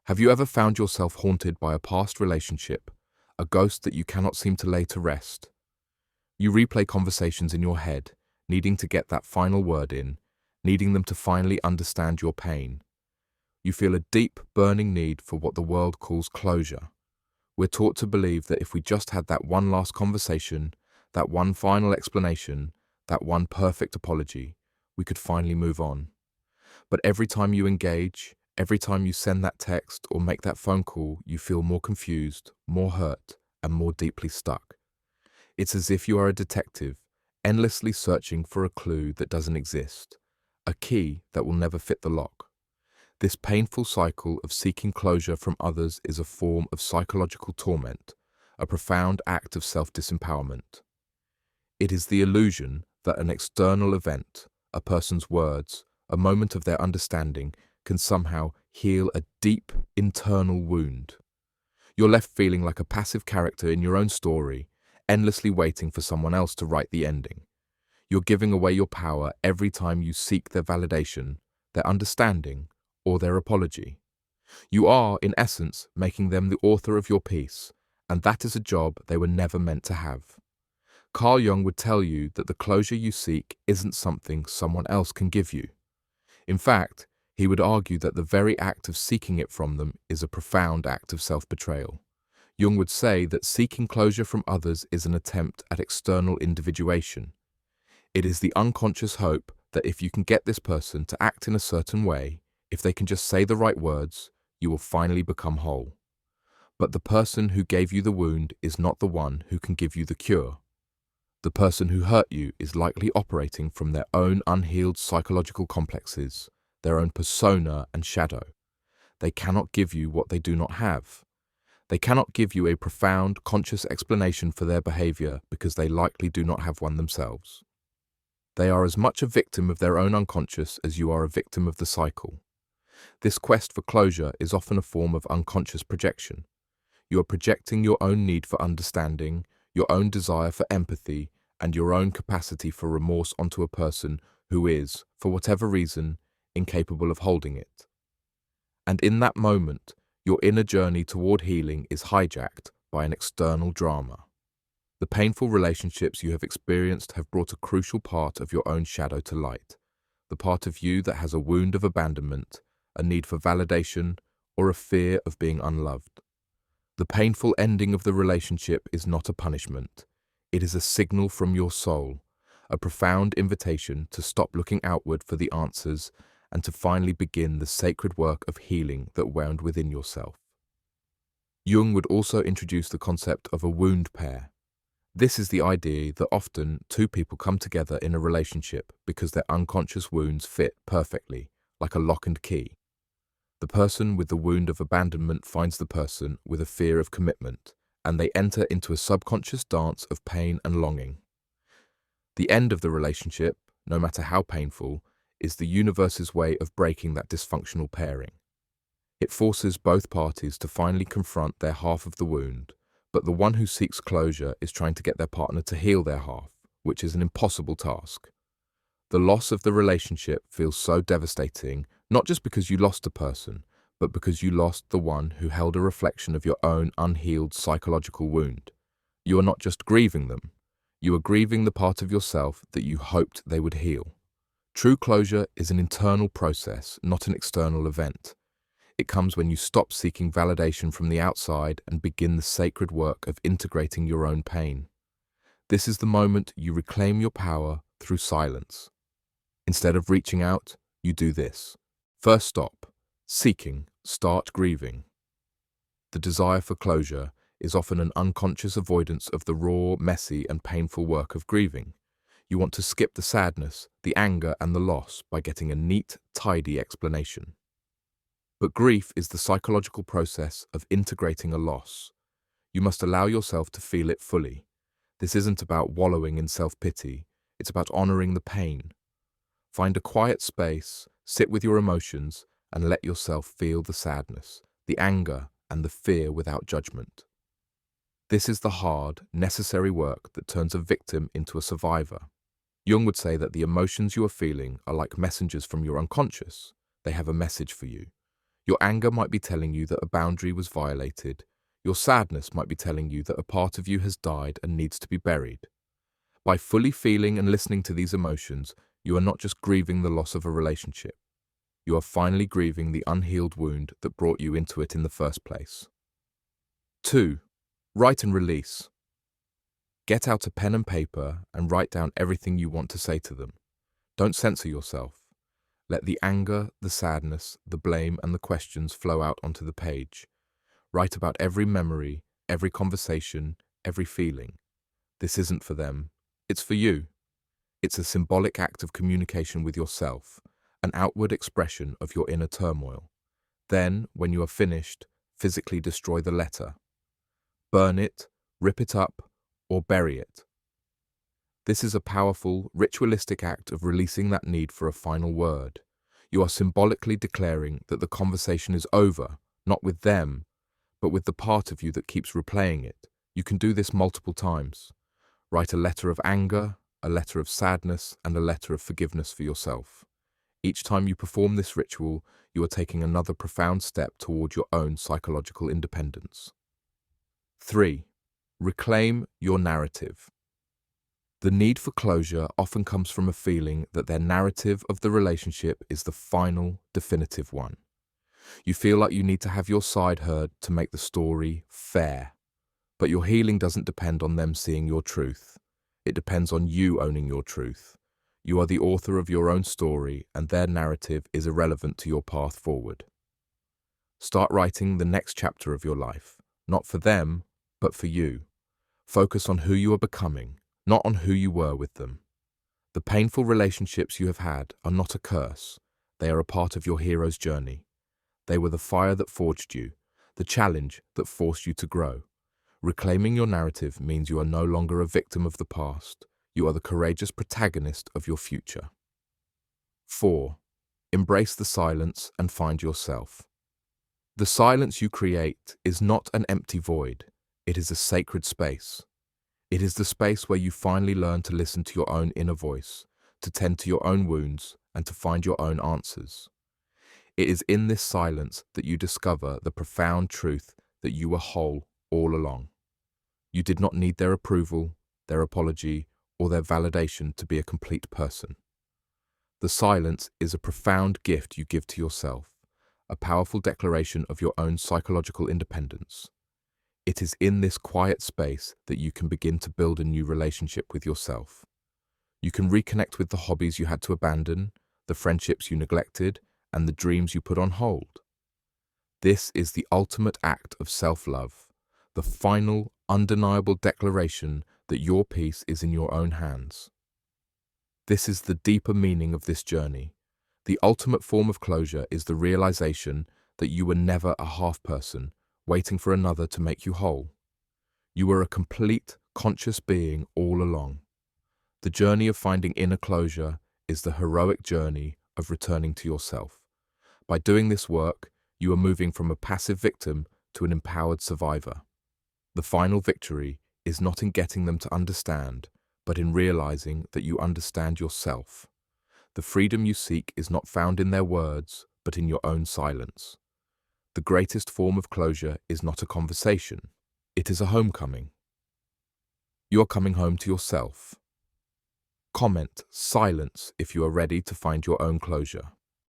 Have you ever found yourself haunted by a past relationship, a ghost that you cannot seem to lay to rest? You replay conversations in your head, needing to get that final word in, needing them to finally understand your pain. You feel a deep, burning need for what the world calls closure. We're taught to believe that if we just had that one last conversation, that one final explanation, that one perfect apology, we could finally move on. But every time you engage, every time you send that text or make that phone call, you feel more confused, more hurt, and more deeply stuck. It's as if you are a detective, endlessly searching for a clue that doesn't exist, a key that will never fit the lock. This painful cycle of seeking closure from others is a form of psychological torment, a profound act of self-disempowerment. It is the illusion that an external event, a person's words, a moment of their understanding, can somehow heal a deep internal wound. You're left feeling like a passive character in your own story, endlessly waiting for someone else to write the ending. You're giving away your power every time you seek their validation, their understanding, or their apology. You are, in essence, making them the author of your piece, and that is a job they were never meant to have. Carl Jung would tell you that the closure you seek isn't something someone else can give you. In fact, he would argue that the very act of seeking it from them is a profound act of self-betrayal. Jung would say that seeking closure from others is an attempt at external individuation. It is the unconscious hope that if you can get this person to act in a certain way, if they can just say the right words, you will finally become whole. But the person who gave you the wound is not the one who can give you the cure. The person who hurt you is likely operating from their own unhealed psychological complexes, their own persona and shadow. They cannot give you what they do not have. They cannot give you a profound, conscious explanation for their behavior because they likely do not have one themselves. They are as much a victim of their own unconscious as you are a victim of the cycle. This quest for closure is often a form of unconscious projection. You are projecting your own need for understanding, your own desire for empathy, and your own capacity for remorse onto a person who is, for whatever reason, incapable of holding it. And in that moment, your inner journey toward healing is hijacked by an external drama. The painful relationships you have experienced have brought a crucial part of your own shadow to light, the part of you that has a wound of abandonment, a need for validation, or a fear of being unloved. The painful ending of the relationship is not a punishment. It is a signal from your soul, a profound invitation to stop looking outward for the answers and to finally begin the sacred work of healing that wound within yourself. Jung would also introduce the concept of a wound pair. This is the idea that often two people come together in a relationship because their unconscious wounds fit perfectly, like a lock and key. The person with the wound of abandonment finds the person with a fear of commitment, and they enter into a subconscious dance of pain and longing. The end of the relationship, no matter how painful, is the universe's way of breaking that dysfunctional pairing. It forces both parties to finally confront their half of the wound, but the one who seeks closure is trying to get their partner to heal their half, which is an impossible task. The loss of the relationship feels so devastating, not just because you lost a person, but because you lost the one who held a reflection of your own unhealed psychological wound. You are not just grieving them, you are grieving the part of yourself that you hoped they would heal. True closure is an internal process, not an external event. It comes when you stop seeking validation from the outside and begin the sacred work of integrating your own pain. This is the moment you reclaim your power through silence. Instead of reaching out, you do this. First stop. Seeking, start grieving. The desire for closure is often an unconscious avoidance of the raw, messy, and painful work of grieving. You want to skip the sadness, the anger, and the loss by getting a neat, tidy explanation. But grief is the psychological process of integrating a loss. You must allow yourself to feel it fully. This isn't about wallowing in self-pity, it's about honoring the pain. Find a quiet space, sit with your emotions, and let yourself feel the sadness, the anger, and the fear without judgment. This is the hard, necessary work that turns a victim into a survivor. Jung would say that the emotions you are feeling are like messengers from your unconscious. They have a message for you. Your anger might be telling you that a boundary was violated. Your sadness might be telling you that a part of you has died and needs to be buried. By fully feeling and listening to these emotions, you are not just grieving the loss of a relationship. You are finally grieving the unhealed wound that brought you into it in the first place. 2. Write and release. Get out a pen and paper and write down everything you want to say to them. Don't censor yourself. Let the anger, the sadness, the blame, and the questions flow out onto the page. Write about every memory, every conversation, every feeling. This isn't for them. It's for you. It's a symbolic act of communication with yourself, an outward expression of your inner turmoil. Then, when you are finished, physically destroy the letter. Burn it, rip it up, or bury it. This is a powerful, ritualistic act of releasing that need for a final word. You are symbolically declaring that the conversation is over, not with them, but with the part of you that keeps replaying it. You can do this multiple times. Write a letter of anger, a letter of sadness, and a letter of forgiveness for yourself. Each time you perform this ritual, you are taking another profound step toward your own psychological independence. 3. Reclaim your narrative. The need for closure often comes from a feeling that their narrative of the relationship is the final, definitive one. You feel like you need to have your side heard to make the story fair. But your healing doesn't depend on them seeing your truth. It depends on you owning your truth. You are the author of your own story, and their narrative is irrelevant to your path forward. Start writing the next chapter of your life, not for them, but for you. Focus on who you are becoming, not on who you were with them. The painful relationships you have had are not a curse. They are a part of your hero's journey. They were the fire that forged you, the challenge that forced you to grow. Reclaiming your narrative means you are no longer a victim of the past. You are the courageous protagonist of your future. 4. Embrace the silence and find yourself. The silence you create is not an empty void. It is a sacred space. It is the space where you finally learn to listen to your own inner voice, to tend to your own wounds, and to find your own answers. It is in this silence that you discover the profound truth that you were whole all along. You did not need their approval, their apology, or their validation to be a complete person. The silence is a profound gift you give to yourself, a powerful declaration of your own psychological independence. It is in this quiet space that you can begin to build a new relationship with yourself. You can reconnect with the hobbies you had to abandon, the friendships you neglected, and the dreams you put on hold. This is the ultimate act of self-love, the final, undeniable declaration that your peace is in your own hands. This is the deeper meaning of this journey. The ultimate form of closure is the realization that you were never a half person, waiting for another to make you whole. You were a complete, conscious being all along. The journey of finding inner closure is the heroic journey of returning to yourself. By doing this work, you are moving from a passive victim to an empowered survivor. The final victory is not in getting them to understand, but in realizing that you understand yourself. The freedom you seek is not found in their words, but in your own silence. The greatest form of closure is not a conversation. It is a homecoming. You are coming home to yourself. Comment silence if you are ready to find your own closure.